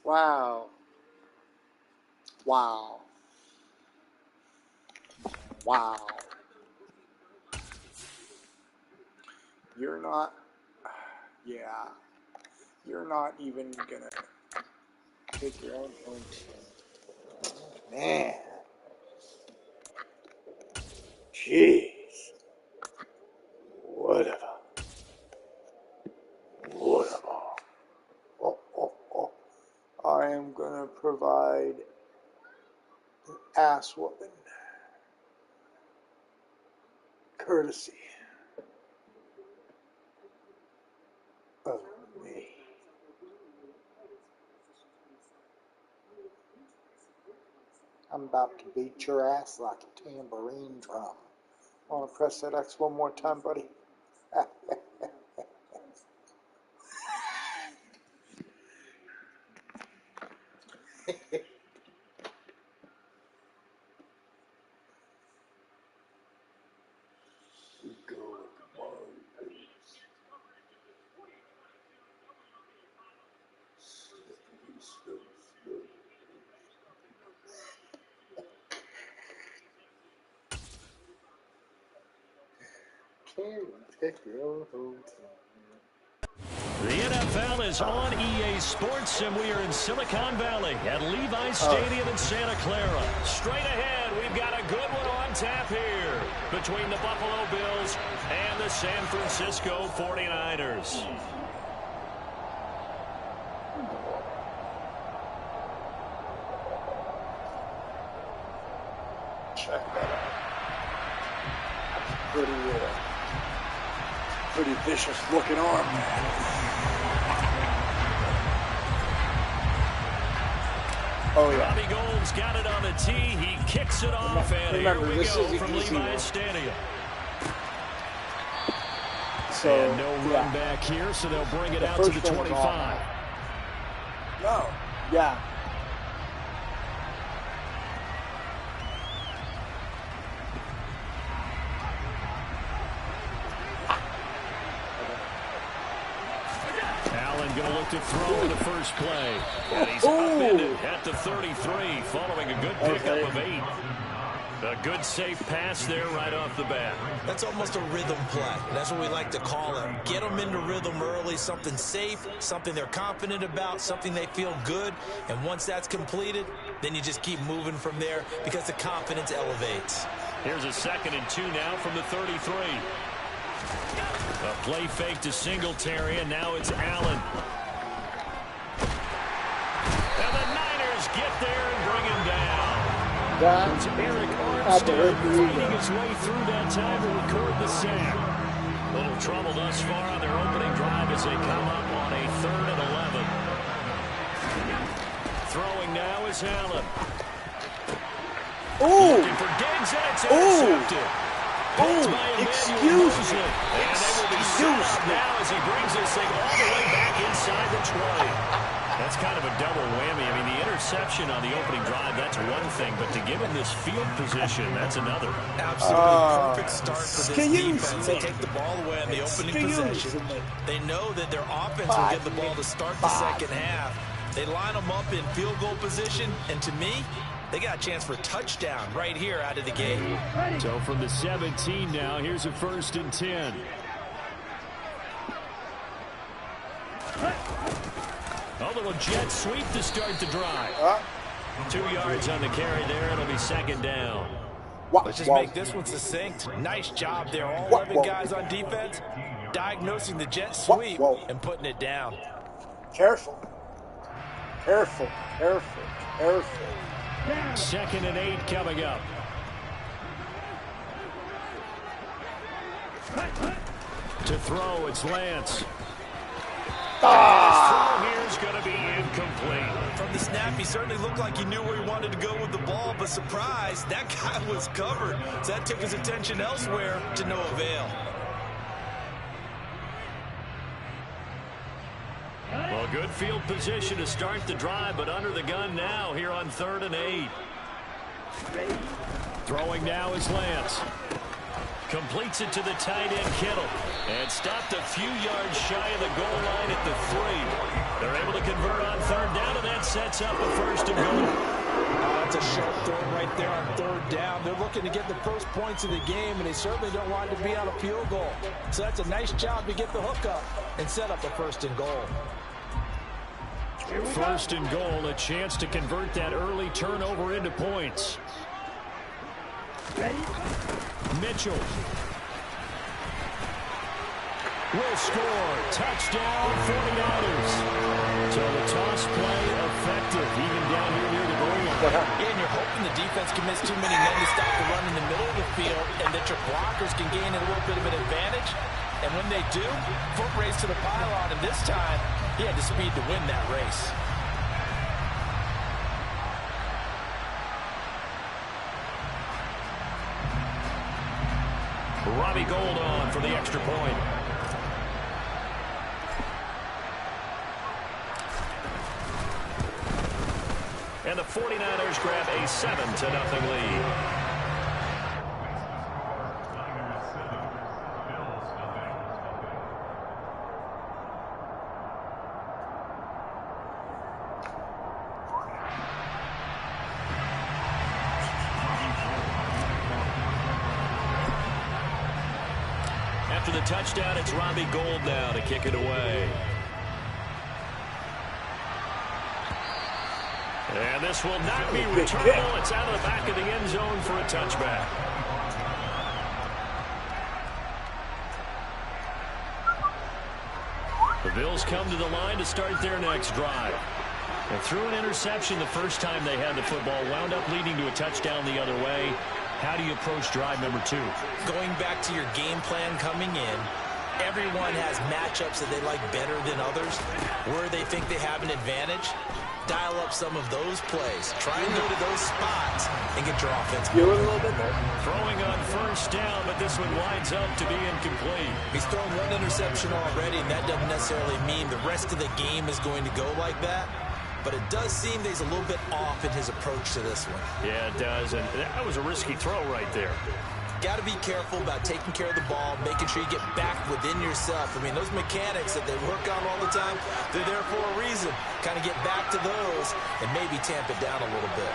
Wow. Wow. Wow. You're not, yeah. You're not even gonna take your own home team. Man. Jeez. Whatever. Whatever. Oh. I am gonna provide an ass whooping. Courtesy of me. I'm about to beat your ass like a tambourine drum. Want to press that X one more time, buddy? Pick your own home team. The NFL is on EA Sports, and we are in Silicon Valley at Levi Stadium in Santa Clara. Straight ahead, we've got a good one on tap here between the Buffalo Bills and the San Francisco 49ers. Check that out. Pretty vicious looking arm, man. Oh yeah. Robbie Gold's got it on the tee. He kicks it off, and remember, here we this go is a from easy Levi one. Stadium. So and no run back here, so they'll bring it out to the 25. No. Yeah. Allen going to look to throw in the first play. And he's upended at the 33 following a good pickup of 8. A good safe pass there right off the bat. That's almost a rhythm play. That's what we like to call it. Get them into rhythm early, something safe, something they're confident about, something they feel good. And once that's completed, then you just keep moving from there because the confidence elevates. Here's a 2nd and 2 now from the 33. A play fake to Singletary, and now it's Allen. And the Niners get there and bring him down. That's Eric Armstead fighting his way through that time to record the sack. Little trouble thus far on their opening drive as they come up on a 3rd and 11. Throwing now is Allen. Looking for Diggs, and it's intercepted. Excuse me. And they will be set up now as he brings this thing all the way back inside the 20. That's kind of a double whammy. I mean, the interception on the opening drive, that's one thing, but to give him this field position, that's another. Absolutely perfect start for this defense. They take the ball away on the opening possession. They know that their offense will get the ball to start the second half. They line them up in field goal position, and to me, they got a chance for a touchdown right here out of the gate. So from the 17 now, here's a 1st and 10. A little jet sweep to start the drive. 2 yards on the carry there. It'll be 2nd down. Let's just make this one succinct. Nice job there. All 11 guys on defense diagnosing the jet sweep and putting it down. Careful. 2nd and 8 coming up. To throw, it's Lance. His throw here is going to be incomplete. From the snap, he certainly looked like he knew where he wanted to go with the ball, but surprise, that guy was covered. So that took his attention elsewhere to no avail. Well, good field position to start the drive, but under the gun now here on 3rd and 8. Throwing now is Lance. Completes it to the tight end, Kittle. And stopped a few yards shy of the goal line at the 3. They're able to convert on 3rd down, and that's sets up a 1st and goal. That's a sharp throw right there on 3rd down. They're looking to get the first points of the game, and they certainly don't want it to be on a field goal. So that's a nice job to get the hook up and set up a 1st and goal. 1st and goal, a chance to convert that early turnover into points. Mitchell will score. Touchdown, 49ers. So the toss play effective, even down here near the goal line. Yeah, and you're hoping the defense can miss too many men to stop the run in the middle of the field, and that your blockers can gain a little bit of an advantage. And when they do, foot race to the pylon, and this time, he had the speed to win that race. Robbie Gould on for the extra point. And the 49ers grab a 7-0 lead. After the touchdown, it's Robbie Gould now to kick it away. And this will not be returnable. It's out of the back of the end zone for a touchback. The Bills come to the line to start their next drive. And threw an interception the first time they had the football, wound up leading to a touchdown the other way. How do you approach drive number 2? Going back to your game plan coming in, everyone has matchups that they like better than others, where they think they have an advantage. Dial up some of those plays. Try and go to those spots and get your offense moving. A little bit there. Throwing on 1st down, but this one winds up to be incomplete. He's thrown 1 interception already, and that doesn't necessarily mean the rest of the game is going to go like that. But it does seem that he's a little bit off in his approach to this one. Yeah, it does, and that was a risky throw right there. Got to be careful about taking care of the ball, making sure you get back within yourself. I mean, those mechanics that they work on all the time, they're there for a reason. Kind of get back to those and maybe tamp it down a little bit.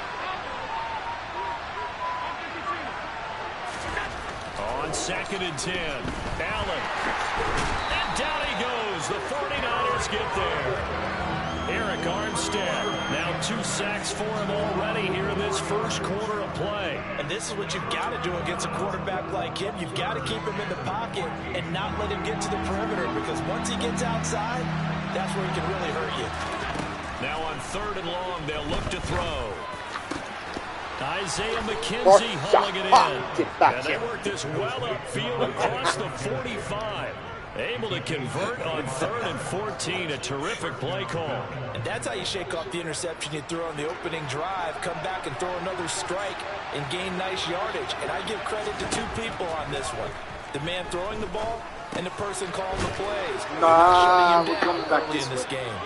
On 2nd and 10, Allen. And down he goes. The 49ers get there. Eric Armstead, now 2 sacks for him already here in this first quarter of play. And this is what you've got to do against a quarterback like him. You've got to keep him in the pocket and not let him get to the perimeter, because once he gets outside, that's where he can really hurt you. Now on 3rd and long, they'll look to throw. Isaiah McKenzie hauling it in. And they work this well upfield across the 45. Able to convert on 3rd and 14. A terrific play call. And that's how you shake off the interception you threw on the opening drive. Come back and throw another strike and gain nice yardage. And I give credit to 2 people on this one. The man throwing the ball and the person calling the plays. We're coming back in this game.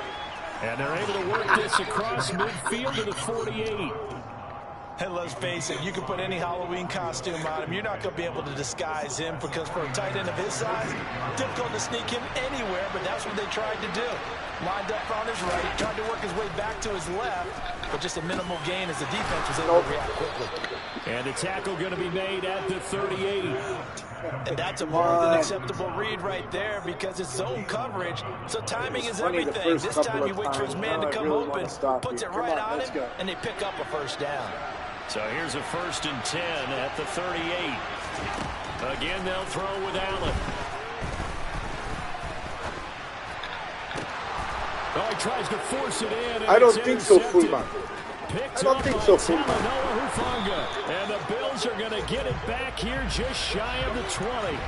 And they're able to work this across midfield to the 48. And let's face it, you can put any Halloween costume on him. You're not going to be able to disguise him, because for a tight end of his size, difficult to sneak him anywhere, but that's what they tried to do. Lined up on his right, tried to work his way back to his left, but just a minimal gain as the defense was able to react quickly. And the tackle going to be made at the 38. And that's a more than acceptable read right there, because it's zone coverage, so timing is everything. This time you wait for his man to come open, puts it right on him, and they pick up a 1st down. So here's a 1st and 10 at the 38. Again, they'll throw with Allen. Oh, he tries to force it in. I don't think so, Fullman. I don't think so, Fullman. And the Bills are going to get it back here just shy of the 20.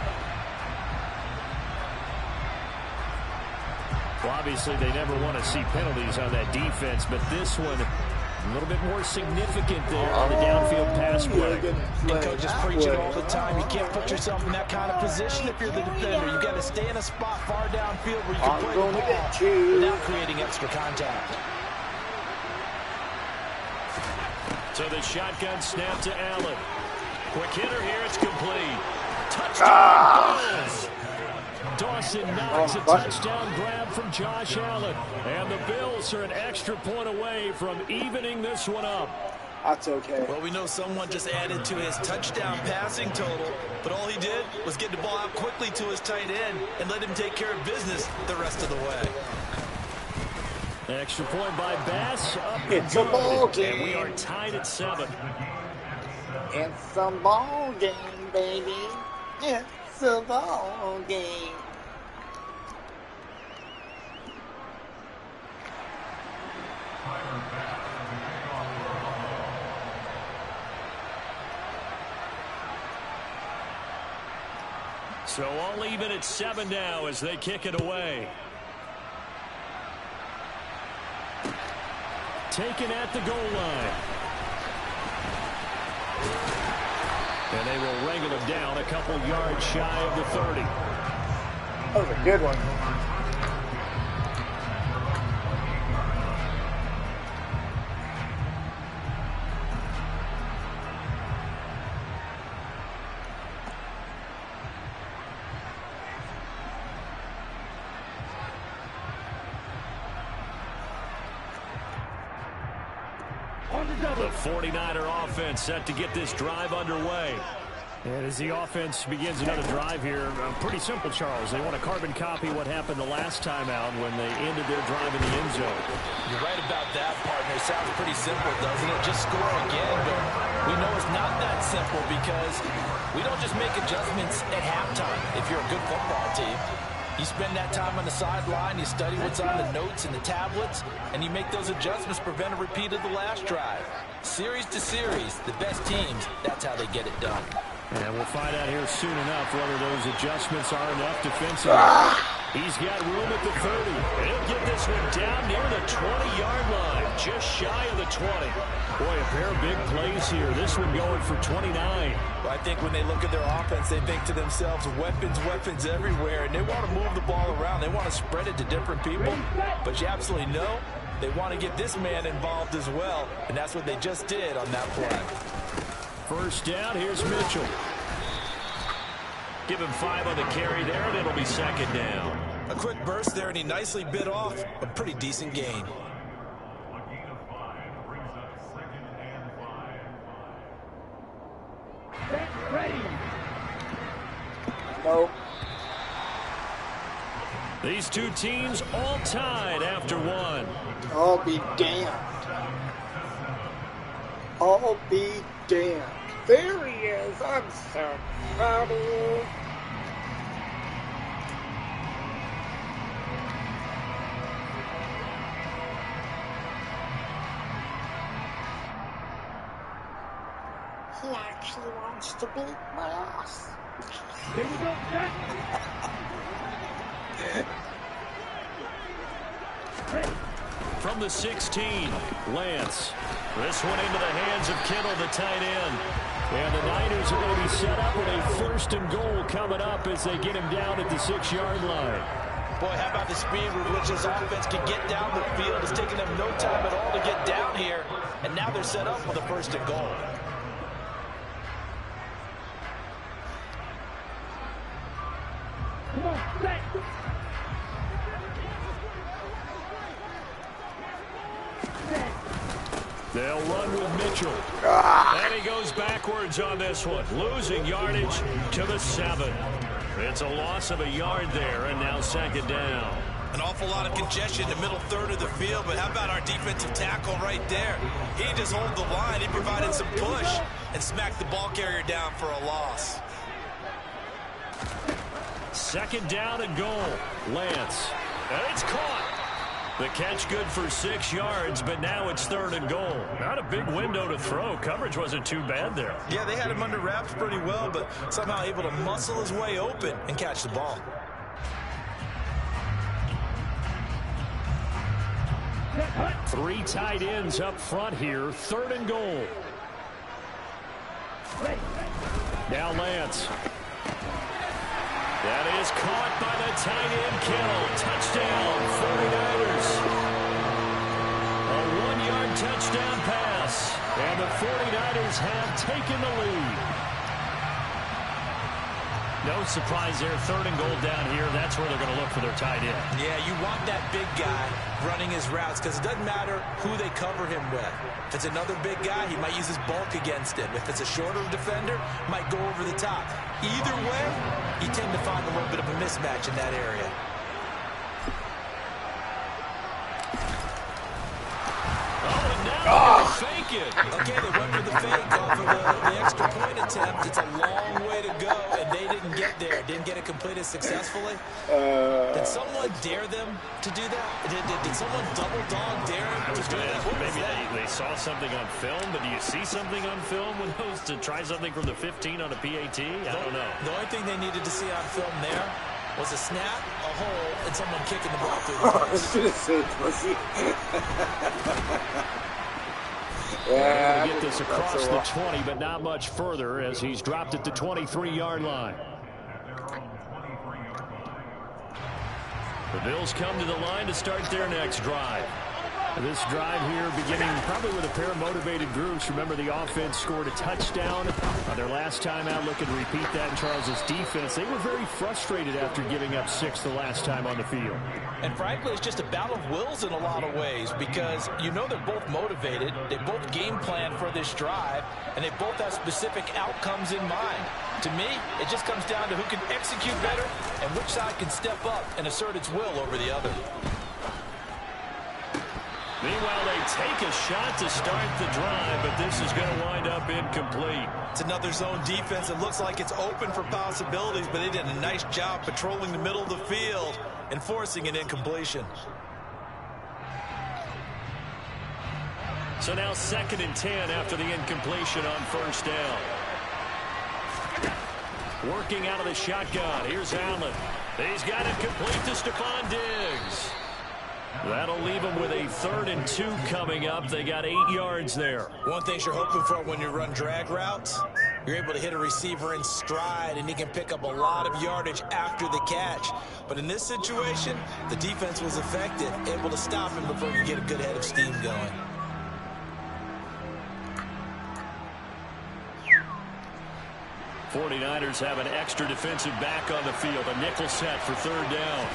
Well, obviously, they never want to see penalties on that defense, but this one, a little bit more significant there on the downfield pass play. And coaches preach it all the time. You can't put yourself in that kind of position if you're the defender. You've got to stay in a spot far downfield where you can play the ball without creating extra contact. So the shotgun snap to Allen. Quick hitter here, it's complete. Touchdown Bills! Dawson Knox, a touchdown grab from Josh Allen. And the Bills are an extra point away from evening this one up. That's okay. Well, we know someone just added to his touchdown passing total, but all he did was get the ball out quickly to his tight end and let him take care of business the rest of the way. Extra point by Bass. It's a ball game. And we are tied at 7. It's a ball game, baby. It's a ball game. So all even at 7 now as they kick it away. Taken at the goal line. And they will wrangle him down a couple yards shy of the 30. That was a good one. The 49er offense set to get this drive underway. And as the offense begins another drive here, pretty simple, Charles. They want to carbon copy what happened the last time out when they ended their drive in the end zone. You're right about that, partner. Sounds pretty simple, doesn't it? Just score again, but we know it's not that simple because we don't just make adjustments at halftime if you're a good football team. You spend that time on the sideline, you study what's on the notes and the tablets, and you make those adjustments to prevent a repeat of the last drive. Series to series, the best teams, that's how they get it done. And we'll find out here soon enough whether those adjustments are enough defensively. He's got room at the 30. And he'll get this one down near the 20-yard line, just shy of the 20. Boy, a pair of big plays here. This one going for 29. Well, I think when they look at their offense, they think to themselves, weapons, weapons everywhere, and they want to move the ball around. They want to spread it to different people. But you absolutely know they want to get this man involved as well, and that's what they just did on that play. First down, here's Mitchell. Give him 5 on the carry there, and it'll be second down. A quick burst there, and he nicely bit off a pretty decent gain. Ready. Nope. These two teams all tied after one. I'll be damned. I'll be damned. There he is. I'm so proud of you. He actually wants to beat my ass. Here we go, Jack. From the 16, Lance. This one into the hands of Kittle, the tight end. And the Niners are going to be set up with a first and goal coming up as they get him down at the 6-yard line. Boy, how about the speed with which this offense can get down the field? It's taken them no time at all to get down here. And now they're set up with a first and goal. Come on, set. They'll run with Mitchell. And he goes backwards on this one, losing yardage to the 7. It's a loss of a yard there, and now second down. An awful lot of congestion in the middle third of the field, but how about our defensive tackle right there? He just hold the line. He provided some push and smacked the ball carrier down for a loss. Second down and goal. Lance. And it's caught. The catch good for 6 yards, but now it's third and goal. Not a big window to throw. Coverage wasn't too bad there. Yeah, they had him under wraps pretty well, but somehow able to muscle his way open and catch the ball. Three tight ends up front here. Third and goal. Now Lance. That is caught by the tight end, Kittle. Touchdown, 49ers. A 1-yard touchdown pass. And the 49ers have taken the lead. No surprise there. 3rd and goal down here. That's where they're going to look for their tight end. Yeah, you want that big guy running his routes because it doesn't matter who they cover him with. If it's another big guy, he might use his bulk against him. If it's a shorter defender, might go over the top. Either way, you tend to find a little bit of a mismatch in that area. Fake it. Okay, they went for the fake off of the extra point attempt. It's a long way to go, and they didn't get there. Didn't get it completed successfully. Did someone dare them to do that? Did someone double dog dare them to do that? Maybe they saw something on film, but do you see something on film when those to try something from the 15 on a PAT? I don't know. The only thing they needed to see on film there was a snap, a hole, and someone kicking the ball through the post. Yeah, able to get this across the 20, but not much further as he's dropped at the 23-yard line. The Bills come to the line to start their next drive. This drive here beginning probably with a pair of motivated groups. Remember, the offense scored a touchdown on their last time out. Looking to repeat that in Charles's defense. They were very frustrated after giving up 6 the last time on the field. And frankly, it's just a battle of wills in a lot of ways because you know they're both motivated. They both game plan for this drive, and they both have specific outcomes in mind. To me, it just comes down to who can execute better and which side can step up and assert its will over the other. Meanwhile, they take a shot to start the drive, but this is going to wind up incomplete. It's another zone defense. It looks like it's open for possibilities, but they did a nice job patrolling the middle of the field and forcing an incompletion. So now 2nd and 10 after the incompletion on 1st down. Working out of the shotgun. Here's Allen. He's got it complete to Stephon Diggs. That'll leave them with a 3rd and 2 coming up. They got 8 yards there. One thing you're hoping for when you run drag routes, you're able to hit a receiver in stride, and he can pick up a lot of yardage after the catch. But in this situation, the defense was effective, able to stop him before you get a good head of steam going. '49ers have an extra defensive back on the field. A nickel set for 3rd down.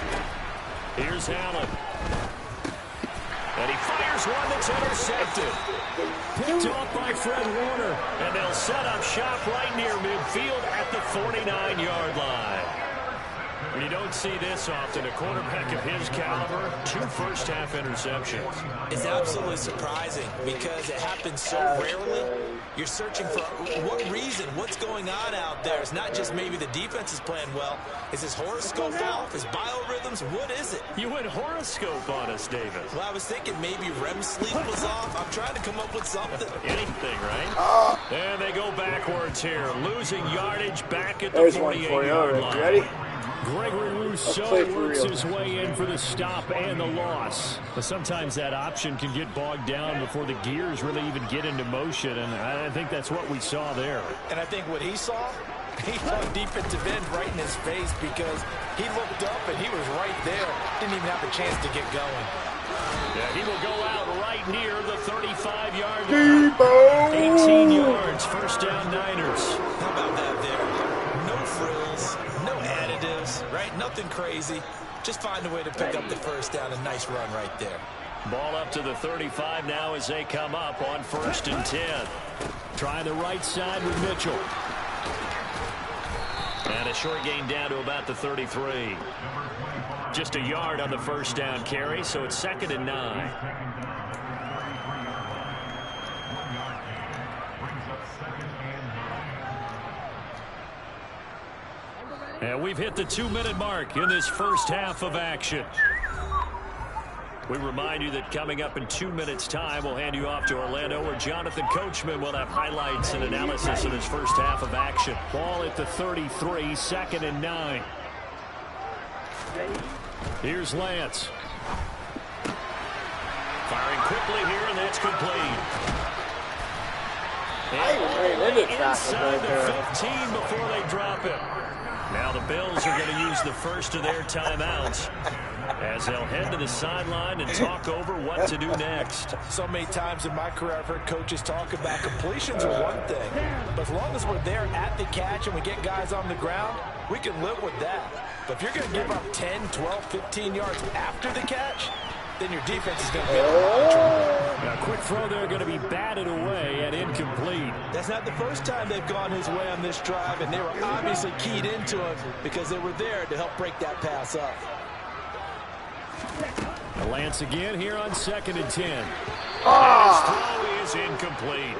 Here's Allen. And he fires one that's intercepted. Picked off by Fred Warner. And they'll set up shop right near midfield at the 49-yard line. You don't see this often. A quarterback of his caliber, 2 first-half interceptions. It's absolutely surprising because it happens so rarely. You're searching for what reason, what's going on out there. It's not just maybe the defense is playing well. Is his horoscope off? His biorhythms? What is it? You went horoscope on us, David. Well, I was thinking maybe REM sleep was off. I'm trying to come up with something. Anything, right? And they go backwards here. Losing yardage back at the 48-yard line. Ready? Gregory Rousseau works his way in for the stop and the loss. But sometimes that option can get bogged down before the gears really even get into motion, and I think that's what we saw there. And I think what he saw defensive end right in his face because he looked up and he was right there. Didn't even have a chance to get going. Yeah, he will go out right near the 35-yard line. 18 yards, 1st down Niners. How about that there? No frills, no additives, right? Nothing crazy. Just find a way to pick up the 1st down. A nice run right there. Ball up to the 35 now as they come up on 1st and 10. Try the right side with Mitchell. And a short gain down to about the 33. Just a yard on the 1st down carry, so it's 2nd and 9. And we've hit the 2-minute mark in this first half of action. We remind you that coming up in 2 minutes' time, we'll hand you off to Orlando, where Jonathan Coachman will have highlights and analysis of his first half of action. Ball at the 33, 2nd and 9. Here's Lance. Firing quickly here, and that's complete. Inside the 15 before they drop it. Now the Bills are going to use the first of their timeouts as they'll head to the sideline and talk over what to do next. So many times in my career I've heard coaches talk about completions are one thing, but as long as we're there at the catch and we get guys on the ground, we can live with that. But if you're going to give up 10, 12, 15 yards after the catch, then your defense is going to be under a lot of trouble. Now, quick throw there, going to be batted away and incomplete. That's not the first time they've gone his way on this drive, and they were obviously keyed into it because they were there to help break that pass up. Lance again here on 2nd and 10. His throw is incomplete.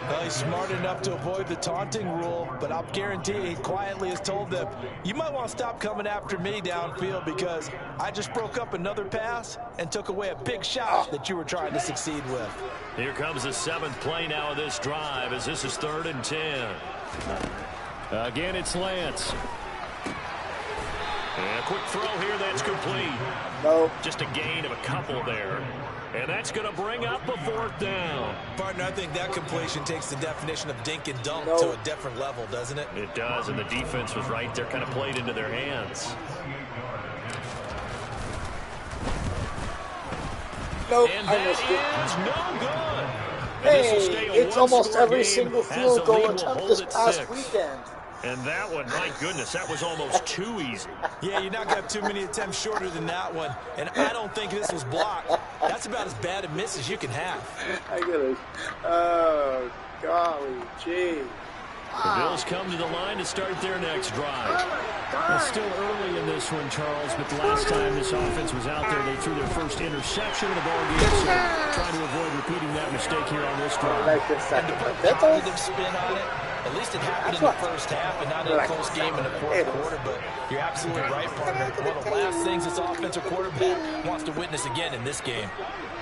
Well, he's smart enough to avoid the taunting rule, but I'll guarantee he quietly has told them, you might want to stop coming after me downfield because I just broke up another pass and took away a big shot that you were trying to succeed with. Here comes the 7th play now of this drive as this is 3rd and 10. Again, it's Lance. And a quick throw here that's complete. No. Just a gain of a couple there. And that's going to bring up a 4th down. Partner, I think that completion takes the definition of dink and dunk to a different level, doesn't it? It does, and the defense was right there, kind of played into their hands. Nope, And I missed it. That is no good. Hey, it's almost every single field goal attempt this past 6. weekend. And that one, my goodness, that was almost too easy. Yeah, you're not going to have too many attempts shorter than that one. And I don't think this was blocked. That's about as bad a miss as you can have. I get it. Oh, golly, gee. The Bills come to the line to start their next drive. It's still early in this one, Charles, but the last time this offense was out there, they threw their first interception of the ball game, so trying to avoid repeating that mistake here on this drive. Like this And to put a positive spin on it, at least it happened in the first half and not in a close game in the fourth quarter, but you're absolutely right, partner. One of the last things this offensive quarterback wants to witness again in this game.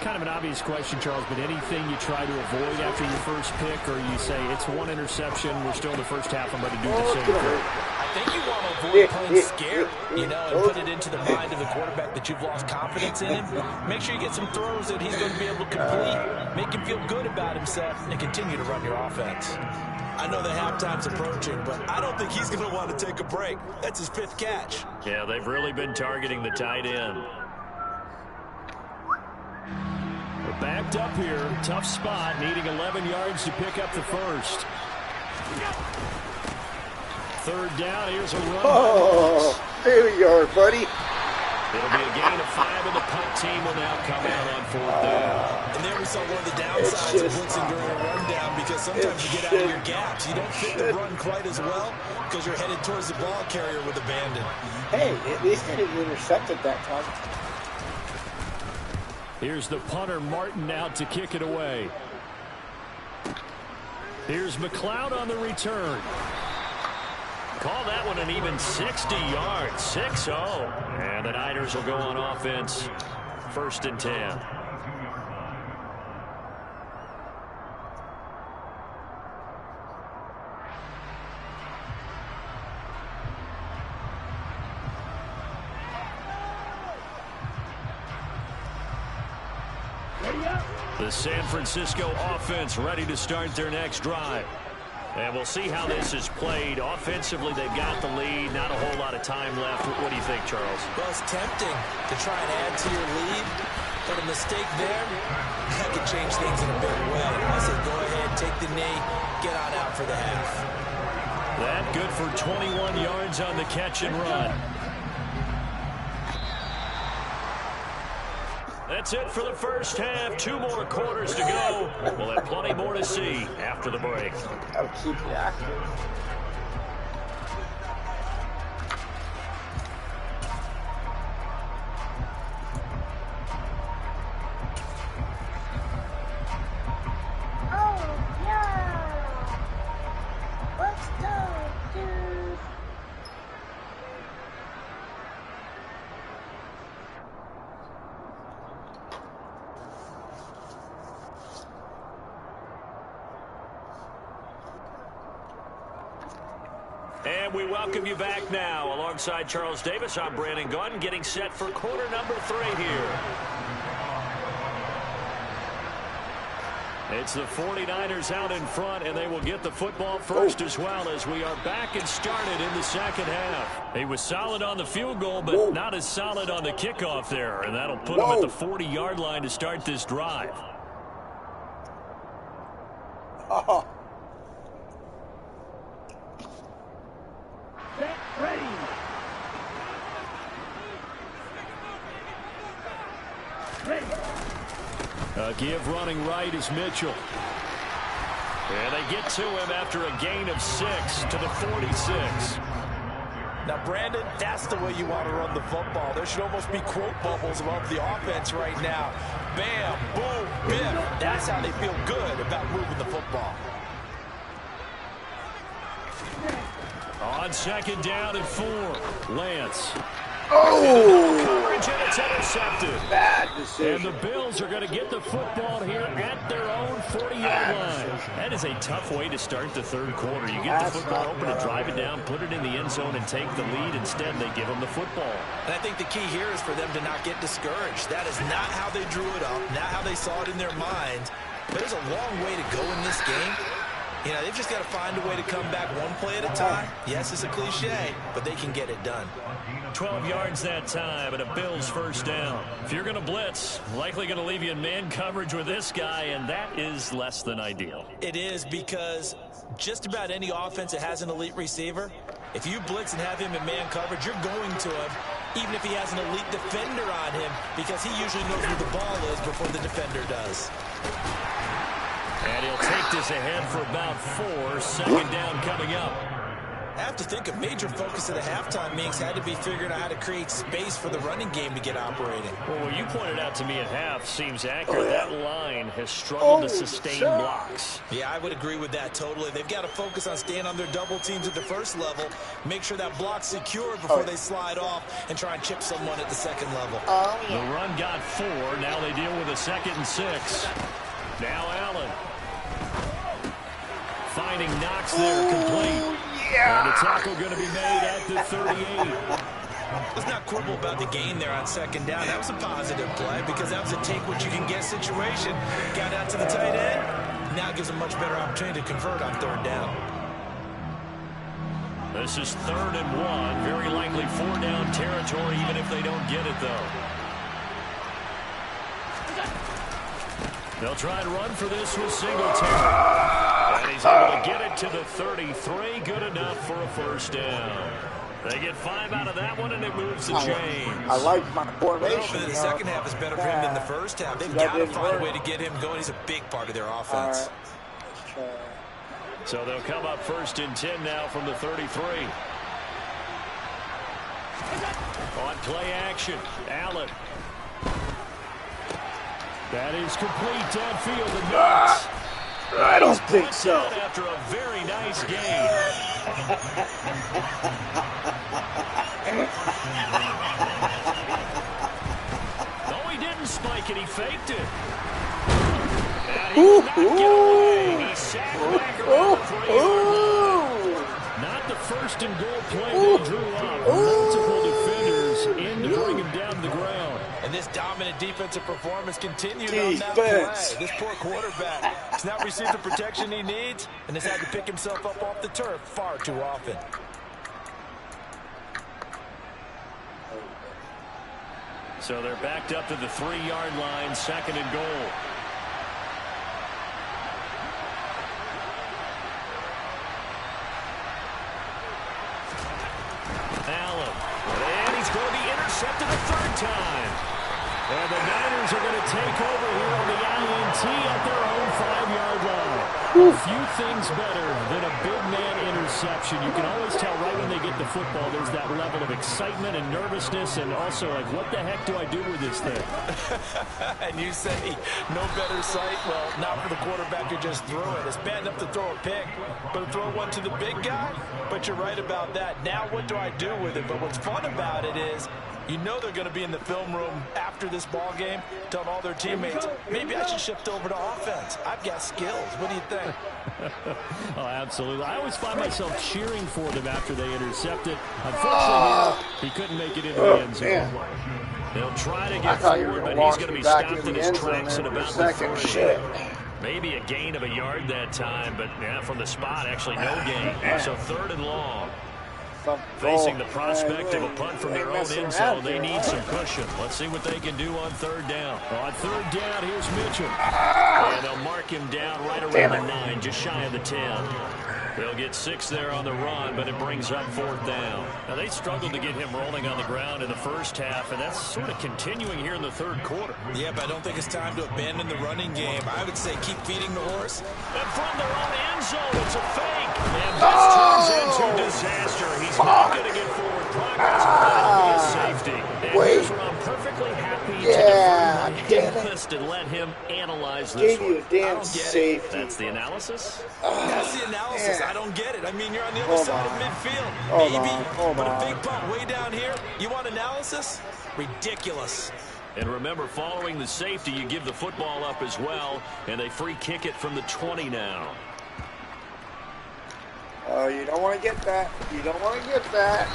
Kind of an obvious question, Charles, but anything you try to avoid after your first pick, or you say it's one interception, we're still in the first half, I'm going to do the same thing? I think you want to avoid playing scared, and put it into the mind of the quarterback that you've lost confidence in him. Make sure you get some throws that he's going to be able to complete, make him feel good about himself, and continue to run your offense. I know the halftime's approaching, but I don't think he's going to want to take a break. That's his 5th catch. Yeah, they've really been targeting the tight end. We're backed up here. Tough spot, needing 11 yards to pick up the first. 3rd down, here's a run. Oh, there you are, buddy. It'll be a gain of 5, and the punt team will now come out on 4th down. And there we saw one of the downsides of blitzing during a rundown, because sometimes you get out of your gaps. You don't fit the run quite as well because you're headed towards the ball carrier with abandon. Hey, at least they didn't intercept it that time. Here's the punter, Martin, out to kick it away. Here's McLeod on the return. Call that one an even 60 yards, 6-0. And the Niners will go on offense, 1st and 10. The San Francisco offense ready to start their next drive. And we'll see how this is played. Offensively, they've got the lead. Not a whole lot of time left. What do you think, Charles? Well, it's tempting to try and add to your lead, but a mistake there, that could change things in a big way. I say go ahead, take the knee, get on out for the half. That good for 21 yards on the catch and run. That's it for the first half. 2 more quarters to go. We'll have plenty more to see after the break. I'll keep you active. And we welcome you back now. Alongside Charles Davis, I'm Brandon Gaudin, getting set for quarter number 3 here. It's the 49ers out in front, and they will get the football first as well, as we are back and started in the second half. He was solid on the field goal, but not as solid on the kickoff there, and that'll put him at the 40-yard line to start this drive. Give running right is Mitchell. And they get to him after a gain of 6 to the 46. Now, Brandon, that's the way you want to run the football. There should almost be quote bubbles above the offense right now. Bam, boom, biff. That's how they feel good about moving the football. On second down and 4, Lance. Oh! Coverage, and it's intercepted. Bad decision. And the Bills are going to get the football here at their own 40-yard line. That is a tough way to start the third quarter. You get the football open and drive it down, put it in the end zone, and take the lead. Instead, they give them the football. And I think the key here is for them to not get discouraged. That is not how they drew it up, not how they saw it in their minds. But there's a long way to go in this game. You know, they've just got to find a way to come back one play at a time. Yes, it's a cliche, but they can get it done. 12 yards that time and a Bills first down. If you're going to blitz, likely going to leave you in man coverage with this guy, and that is less than ideal. It is, because just about any offense that has an elite receiver, if you blitz and have him in man coverage, you're going to him, even if he has an elite defender on him, because he usually knows where the ball is before the defender does. And he'll take this ahead for about 4. Second down coming up. I have to think a major focus of the halftime meetings had to be figuring out how to create space for the running game to get operating. Well, what you pointed out to me at half seems accurate. That line has struggled to sustain blocks. Yeah, I would agree with that totally. They've got to focus on staying on their double teams at the first level, make sure that block's secured before they slide off and try and chip someone at the second level. The run got 4. Now they deal with a 2nd and 6. Now Allen. Finding Knox there, complete. And a tackle going to be made at the 38. Let's not quibble about the gain there on second down. That was a positive play because that was a take-what-you-can-get situation. Got out to the tight end. Now gives a much better opportunity to convert on third down. This is 3rd and 1. Very likely 4-down territory, even if they don't get it, though. They'll try and run for this with Singletary. And he's able to get it to the 33. Good enough for a first down. They get 5 out of that one, and it moves the chains. I like my formation. Well, the second half is better for him than the first half. They've got to find a way to get him going. He's a big part of their offense. So they'll come up 1st and 10 now from the 33. On play action, Allen. That is complete downfield to Knox. I don't think so. After a very nice game. No, he didn't spike it. He faked it. And he did not get away. He sacked back around the 3-yard line. Not the first and goal play they drew up. Multiple defenders in to bring him down the ground. And this dominant defensive performance continued on that play. This poor quarterback has not received the protection he needs and has had to pick himself up off the turf far too often. So they're backed up to the 3-yard line, 2nd and goal. Allen. And he's going to be intercepted a 3rd time. And the Niners are going to take over here on the INT at their own 5-yard line. A few things better than a big man interception. You can always tell right when they get the football, there's that level of excitement and nervousness, and also like, what the heck do I do with this thing? And you say, no better sight? Well, not for the quarterback who just threw it. It's bad enough to throw a pick, but to throw one to the big guy? But you're right about that. Now what do I do with it? But what's fun about it is, you know they're going to be in the film room after this ball game telling all their teammates, maybe I should shift over to offense. I've got skills. What do you think? Oh, absolutely. I always find myself cheering for them after they intercept it. Unfortunately, he couldn't make it into the end zone. They'll try to get forward, but he's going to be stopped in his tracks at about the 30. Maybe a gain of a yard that time, but yeah, from the spot, actually no gain. So 3rd and long. Facing the prospect of a punt from their own end zone, they need some cushion. Let's see what they can do on 3rd down. On 3rd down, here's Mitchell. And they'll mark him down right around the 9, just shy of the 10. They'll get 6 there on the run, but it brings up 4th down. Now, they struggled to get him rolling on the ground in the first half, and that's sort of continuing here in the third quarter. Yeah, but I don't think it's time to abandon the running game. I would say keep feeding the horse. And from their own end zone, it's a fake. And this turns into disaster. He's not going to get forward progress, but it'll be a safety. And here's where I'm perfectly happy to defer my analyst and let him analyze this one. Damn safety. That's the analysis? That's the analysis. I don't get it. I mean, you're on the other side of midfield. Maybe, but a big bump way down here. You want analysis? Ridiculous. And remember, following the safety, you give the football up as well, and they free kick it from the 20 now. Oh, you don't want to get that. You don't want to get that.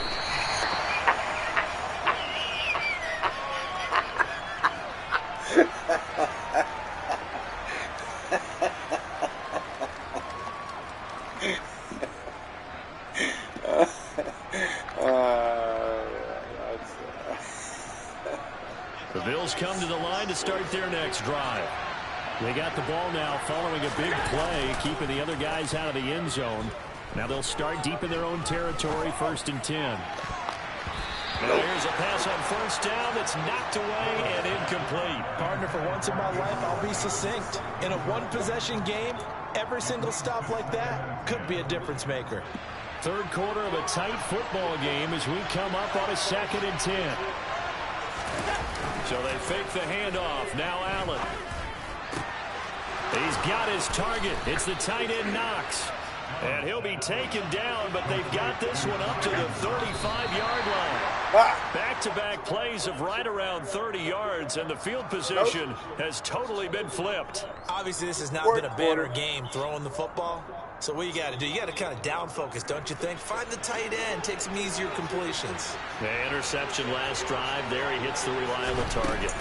The Bills come to the line to start their next drive. They got the ball now following a big play, keeping the other guys out of the end zone. Now they'll start deep in their own territory, 1st and 10. Now here's a pass on 1st down that's knocked away and incomplete. Partner, for once in my life, I'll be succinct. In a one-possession game, every single stop like that could be a difference maker. Third quarter of a tight football game as we come up on a 2nd and 10. So they fake the handoff. Now Allen. He's got his target. It's the tight end Knox. And he'll be taken down, but they've got this one up to the 35-yard line. Back-to-back plays of right around 30 yards, and the field position has totally been flipped. Obviously, this has not been a banner game throwing the football. So what you got to do, you got to kind of down focus, don't you think? Find the tight end, take some easier completions. The interception last drive. There he hits the reliable target.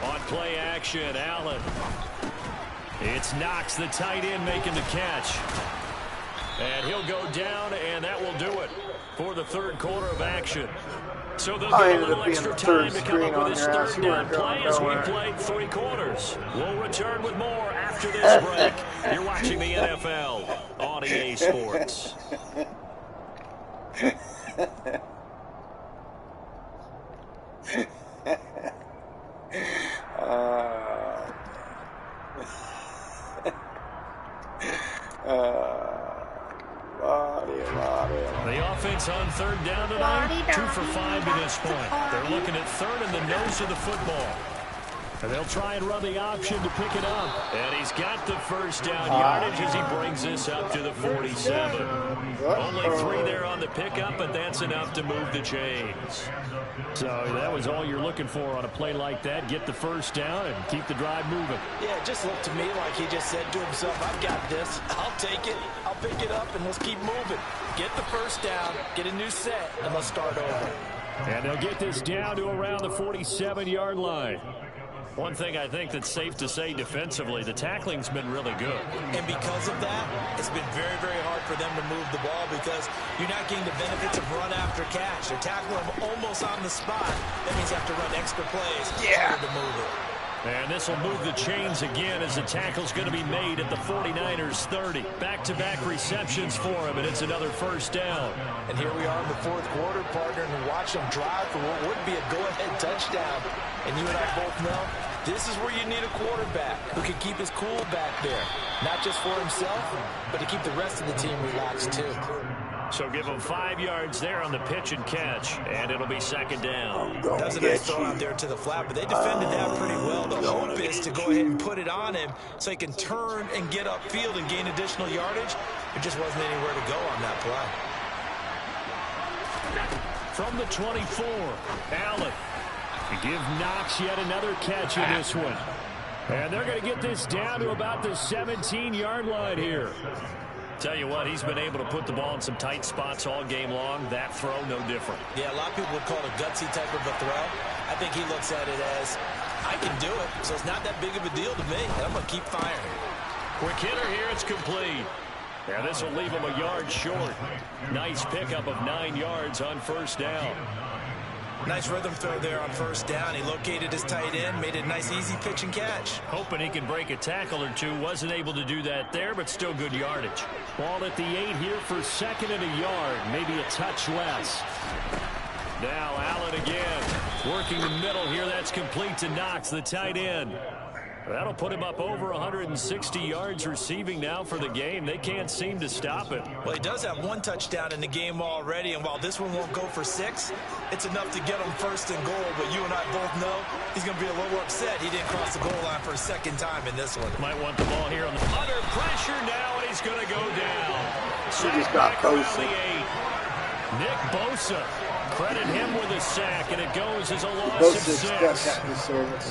On play action, Allen. It's Knox, the tight end, making the catch. And he'll go down, and that will do it for the third quarter of action. So they'll get a little extra time to come up with this third down play as we played 3 quarters. We'll return with more after this break. You're watching the NFL on EA Sports. The offense on third down tonight, 2 for 5 to this point. They're looking at third and the nose of the football. And they'll try and run the option to pick it up. And he's got the first down yardage as he brings this up to the 47. Only 3 there on the pickup, but that's enough to move the chains. So that was all you're looking for on a play like that. Get the first down and keep the drive moving. Yeah, it just looked to me like he just said to himself, I've got this. I'll take it. I'll pick it up, and let's keep moving. Get the first down, get a new set, and let's start over. And they'll get this down to around the 47-yard line. One thing I think that's safe to say defensively, the tackling's been really good. And because of that, it's been very, very hard for them to move the ball because you're not getting the benefits of run after catch. They're tackling them almost on the spot. That means you have to run extra plays to move it. And this will move the chains again as the tackle's going to be made at the 49ers 30. Back-to-back receptions for him, and it's another first down. And here we are in the fourth quarter, partner, and watch them drive for what would be a go-ahead touchdown. And you and I both know this is where you need a quarterback who can keep his cool back there. Not just for himself, but to keep the rest of the team relaxed too. So give them 5 yards there on the pitch and catch, and it'll be second down. Does a nice throw out there to the flat, but they defended that pretty well. The hope is to go ahead and put it on him so he can turn and get upfield and gain additional yardage. There just wasn't anywhere to go on that play. From the 24, Allen. To give Knox yet another catch in this one. And they're going to get this down to about the 17-yard line here. Tell you what, he's been able to put the ball in some tight spots all game long. That throw, no different. Yeah, a lot of people would call it a gutsy type of a throw. I think he looks at it as, I can do it, so it's not that big of a deal to me, and I'm going to keep firing. Quick hitter here, it's complete. And this will leave him a yard short. Nice pickup of 9 yards on first down. Nice rhythm throw there on first down. He located his tight end, made a nice easy pitch and catch. Hoping he can break a tackle or two. Wasn't able to do that there, but still good yardage. Ball at the 8 here for 2nd and a yard. Maybe a touch less. Now Allen again. Working the middle here. That's complete to Knox, the tight end. That'll put him up over 160 yards receiving now for the game. They can't seem to stop it. Well, he does have 1 touchdown in the game already, and while this one won't go for 6, it's enough to get him 1st and goal. But you and I both know he's going to be a little upset he didn't cross the goal line for a 2nd time in this one. Might want the ball here on the under pressure now, and he's going to go down. He just got Bosa. Nick Bosa. Credit him with a sack, and it goes as a loss of 6.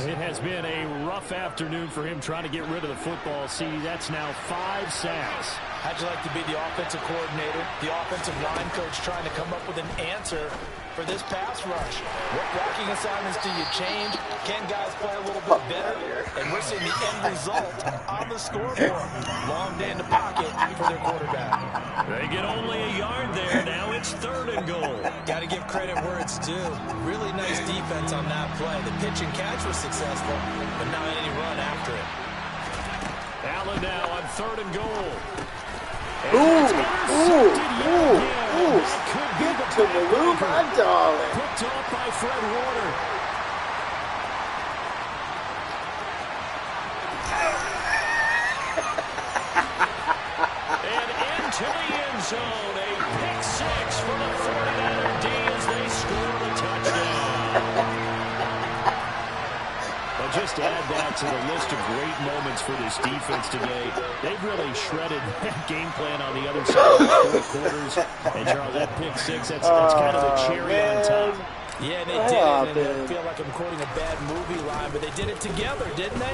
It has been a rough afternoon for him trying to get rid of the football. See, that's now 5 sacks. How'd you like to be the offensive coordinator, the offensive line coach trying to come up with an answer for this pass rush? What blocking assignments do you change? Can guys play a little bit better? And we're seeing the end result on the scoreboard. Long day in the pocket for their quarterback. They get only a yard there. Now it's 3rd and goal. Got to give credit where it's due. Really nice defense on that play. The pitch and catch was successful, but not any run after it. Allen now on 3rd and goal. Ooh, get to the room, my darling. Picked off by Fred Warner. And into the end zone, a pick 6 for the 49er D as they score the touchdown. Just to add that to the list of great moments for this defense today, they've really shredded that game plan on the other side of the 4 quarters. And Charles, that pick 6, that's kind of the cherry on top. Yeah, they did it, and I feel like I'm quoting a bad movie line, but they did it together, didn't they?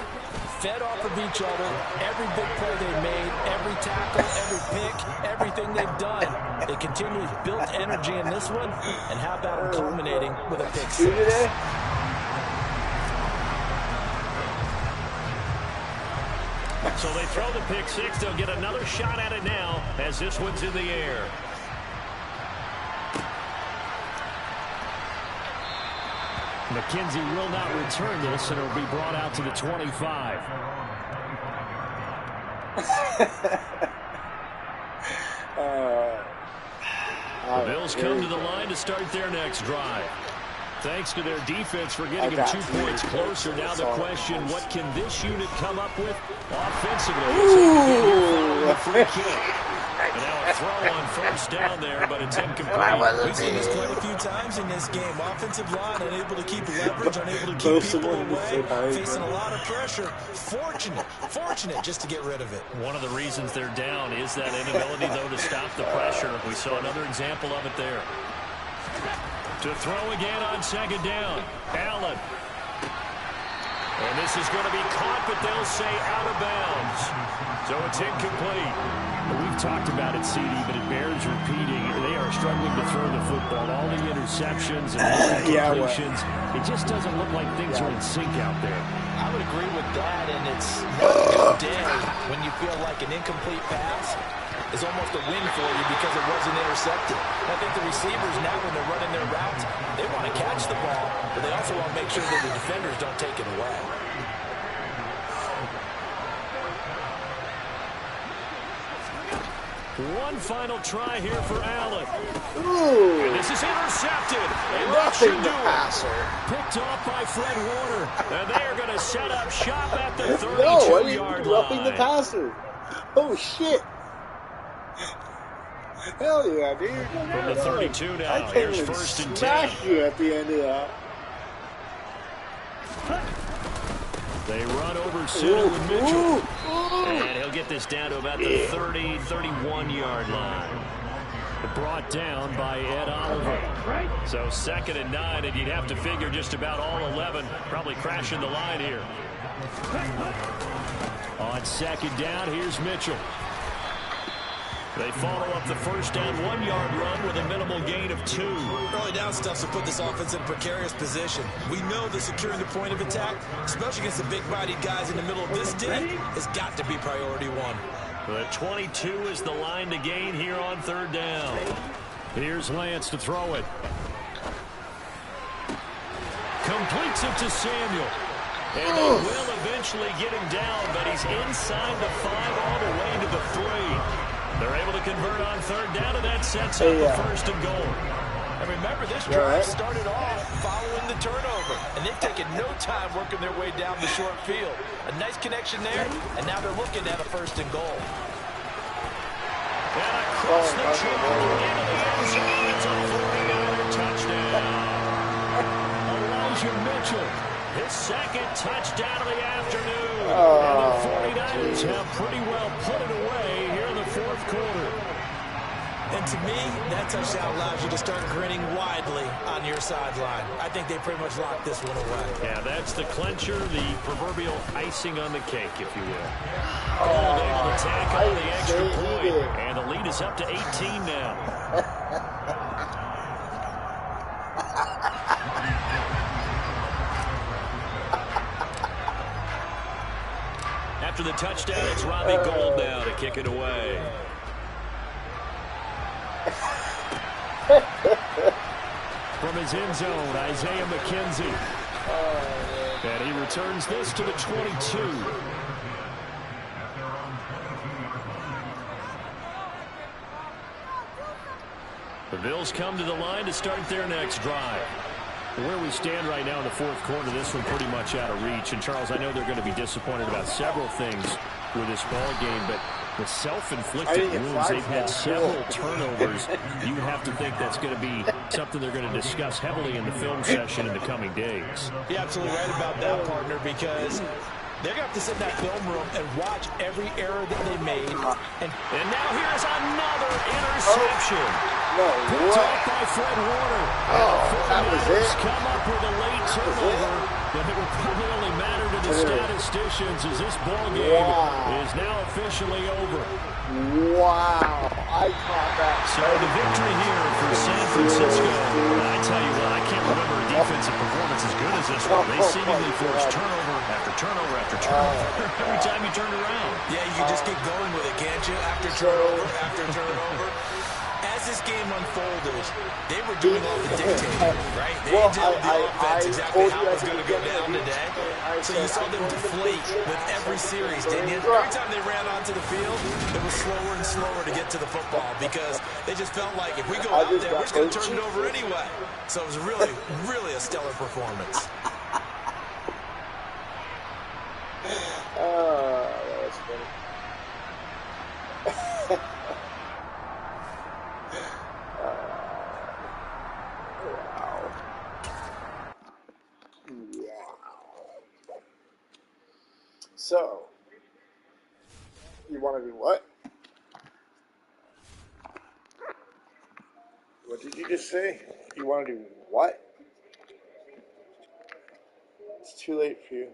Fed off of each other, every big play they made, every tackle, every pick, everything they've done. They continually built energy in this one, and how about them culminating with a pick 6? So they throw the pick 6. They'll get another shot at it now as this one's in the air. McKenzie will not return this, and it'll be brought out to the 25. The Bills come to the line to start their next drive. Thanks to their defense for getting them 2 points closer. Now the question, what can this unit come up with offensively? Ooh. And now a throw on first down there, but it's incomplete. We've seen this quite a few times in this game. Offensive line unable to keep leverage, unable to keep people away, facing a lot of pressure. Fortunate just to get rid of it. One of the reasons they're down is that inability, though, to stop the pressure. We saw another example of it there. To throw again on 2nd down. Allen. And this is going to be caught, but they'll say out of bounds. So it's incomplete. We've talked about it, CD, but it bears repeating. They are struggling to throw the football. All the interceptions and all the completions. It just doesn't look like things are in sync out there. I would agree with that, and it's not a good day when you feel like an incomplete pass is almost a win for you because it wasn't intercepted. I think the receivers now, when they're running their routes, they want to catch the ball, but they also want to make sure that the defenders don't take it away. One final try here for Allen. Ooh. And this is intercepted. And that should do it. Picked off by Fred Warner. And they are going to set up shop at the 32-yard line. Roughing the passer. Oh, shit. Hell yeah, dude. From the 32 now. Here's 1st and 10. You at the end of that. They run over Sutter with Mitchell. And he'll get this down to about the 30, 31-yard line. Brought down by Ed Oliver. So 2nd and 9, and you'd have to figure just about all 11 probably crashing the line here. On 2nd down, here's Mitchell. They follow up the first down 1-yard run with a minimal gain of 2. Early down stuff to put this offense in a precarious position. We know that securing the point of attack, especially against the big-bodied guys in the middle of this D, has got to be priority 1. The 22 is the line to gain here on 3rd down. Here's Lance to throw it. Completes it to Samuel. And they will eventually get him down, but he's inside the 5 all the way to the 3. They're able to convert on third down, and that sets up the first and goal. And remember, this drive started off following the turnover, and they've taken no time working their way down the short field. A nice connection there, and now they're looking at a first and goal. And across the channel into the end zone, it's a 49er touchdown. Elijah Mitchell, his second touchdown of the afternoon. And the 49ers have pretty well put it away here in the fourth quarter. And to me, that touchdown allows you to start grinning widely on your sideline. I think they pretty much locked this one away. Yeah, that's the clincher, the proverbial icing on the cake, if you will. Gold able to tack on the extra point. And the lead is up to 18 now. After the touchdown, it's Robbie Gould now to kick it away. From his end zone, Isaiah McKenzie. And he returns this to the 22. The Bills come to the line to start their next drive. Where we stand right now in the fourth quarter, this one pretty much out of reach. And, Charles, I know they're going to be disappointed about several things with this ball game, but the self-inflicted wounds, they've had several turnovers. You have to think that's going to be something they're going to discuss heavily in the film session in the coming days. You're absolutely right about that, partner, because they're going to have to sit in that film room and watch every error that they made. And now here's another interception. Picked off by Fred Warner. That was it. Come up with a late turnover, but it will probably only matter to the statisticians as this ball game is now officially over. Wow, I caught that. So the victory here for San Francisco. I tell you what, I can't remember a defensive performance as good as this one. They seemingly forced turnover after turnover after turnover every time you turned around. Yeah, you just keep going with it, can't you? After turnover after turnover. As this game unfolded, they were doing all the dictating, right? They did the offense exactly how it was going to go down today. So you saw them deflate with every series, didn't you? Every time they ran onto the field, it was slower and slower to get to the football because they just felt like if we go out there, we're just going to turn it over anyway. So it was really, really a stellar performance. That was funny. So, you want to do what? What did you just say? You want to do what? It's too late for you.